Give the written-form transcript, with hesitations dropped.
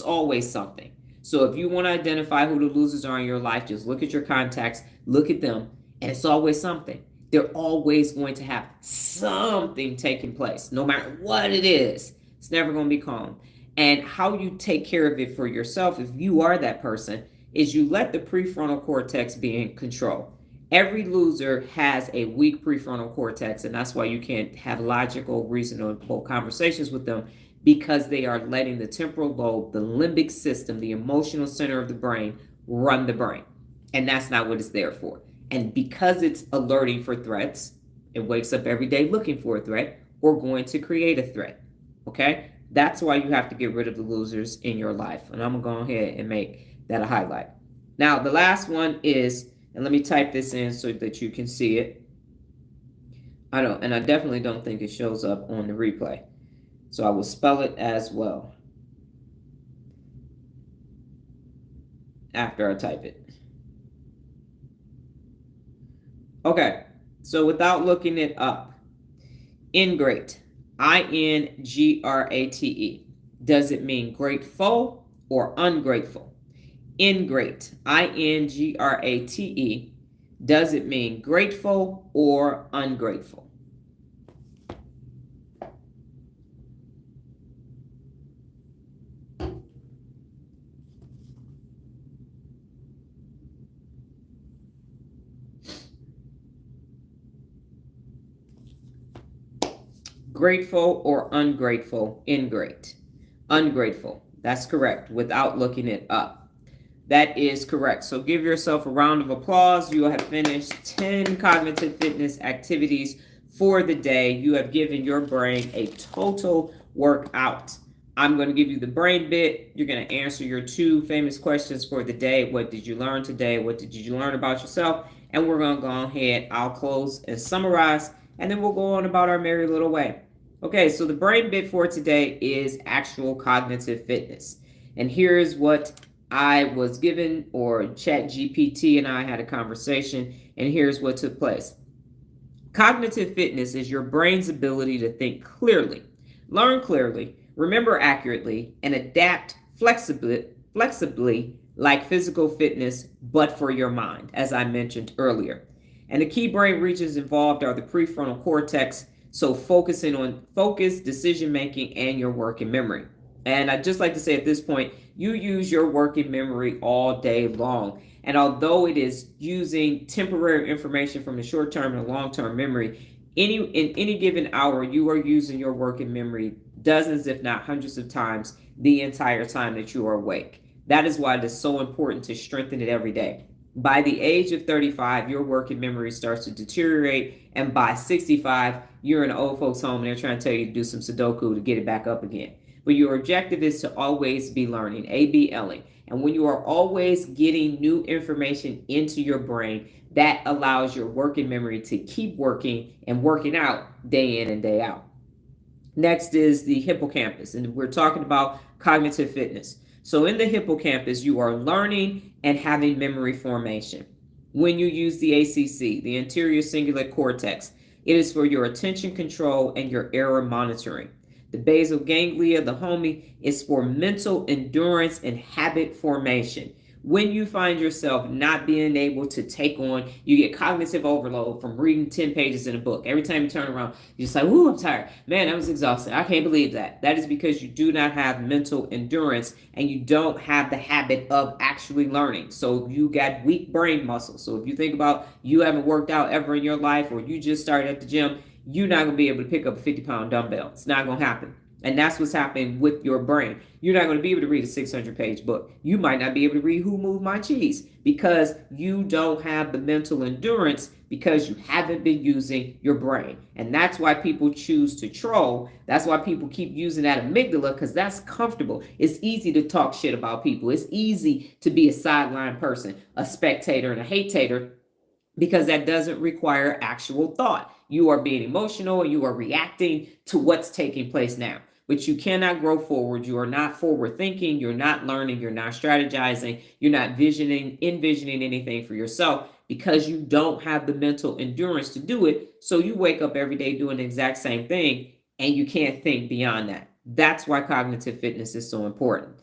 always something. So if you want to identify who the losers are in your life, just look at your contacts, look at them, and it's always something. They're always going to have something taking place, no matter what it is. It's never going to be calm. And how you take care of it for yourself, if you are that person, is you let the prefrontal cortex be in control. Every loser has a weak prefrontal cortex, and that's why you can't have logical, reasonable conversations with them, because they are letting the temporal lobe, the limbic system, the emotional center of the brain, run the brain. And that's not what it's there for. And because it's alerting for threats, it wakes up every day looking for a threat or going to create a threat. Okay? That's why you have to get rid of the losers in your life. And I'm going to go ahead and make that a highlight. Now, the last one is, and let me type this in so that you can see it. I definitely don't think it shows up on the replay. So I will spell it as well after I type it. Okay, so without looking it up, ingrate, Ingrate. Does it mean grateful or ungrateful? Ingrate, Ingrate. Does it mean grateful or ungrateful? Grateful or ungrateful? Ingrate. Ungrateful. That's correct, without looking it up. That is correct. So give yourself a round of applause. You have finished 10 cognitive fitness activities for the day. You have given your brain a total workout. I'm going to give you the brain bit. You're going to answer your 2 famous questions for the day. What did you learn today? What did you learn about yourself? And we're going to go ahead. I'll close and summarize, and then we'll go on about our merry little way. Okay, so the brain bit for today is actual cognitive fitness. And here's what I was given, or ChatGPT and I had a conversation, and here's what took place. Cognitive fitness is your brain's ability to think clearly, learn clearly, remember accurately, and adapt flexibly like physical fitness, but for your mind, as I mentioned earlier. And the key brain regions involved are the prefrontal cortex, so focusing on focus, decision making, and your working memory. And I'd just like to say at this point, you use your working memory all day long. And although it is using temporary information from the short term and long term memory, in any given hour, you are using your working memory dozens, if not hundreds of times the entire time that you are awake. That is why it is so important to strengthen it every day. By the age of 35, your working memory starts to deteriorate, and by 65, you're in an old folks' home and they're trying to tell you to do some Sudoku to get it back up again. But your objective is to always be learning, ABLing. And when you are always getting new information into your brain, that allows your working memory to keep working and working out day in and day out. Next is the hippocampus, and we're talking about cognitive fitness. So in the hippocampus, you are learning and having memory formation. When you use the ACC, the anterior cingulate cortex, it is for your attention control and your error monitoring. The basal ganglia, the homie, is for mental endurance and habit formation. When you find yourself not being able to take on, you get cognitive overload from reading 10 pages in a book. Every time you turn around, you're just like, ooh, I'm tired. Man, I was exhausted. I can't believe that. That is because you do not have mental endurance and you don't have the habit of actually learning. So you got weak brain muscle. So if you think about you haven't worked out ever in your life, or you just started at the gym, you're not going to be able to pick up a 50-pound dumbbell. It's not going to happen. And that's what's happening with your brain. You're not going to be able to read a 600-page book. You might not be able to read Who Moved My Cheese because you don't have the mental endurance, because you haven't been using your brain. And that's why people choose to troll. That's why people keep using that amygdala, because that's comfortable. It's easy to talk shit about people. It's easy to be a sideline person, a spectator, and a hate-tator, because that doesn't require actual thought. You are being emotional and you are reacting to what's taking place now. But you cannot grow forward. You are not forward thinking. You're not learning. You're not strategizing. You're not envisioning anything for yourself, because you don't have the mental endurance to do it. So you wake up every day doing the exact same thing and you can't think beyond that. That's why cognitive fitness is so important.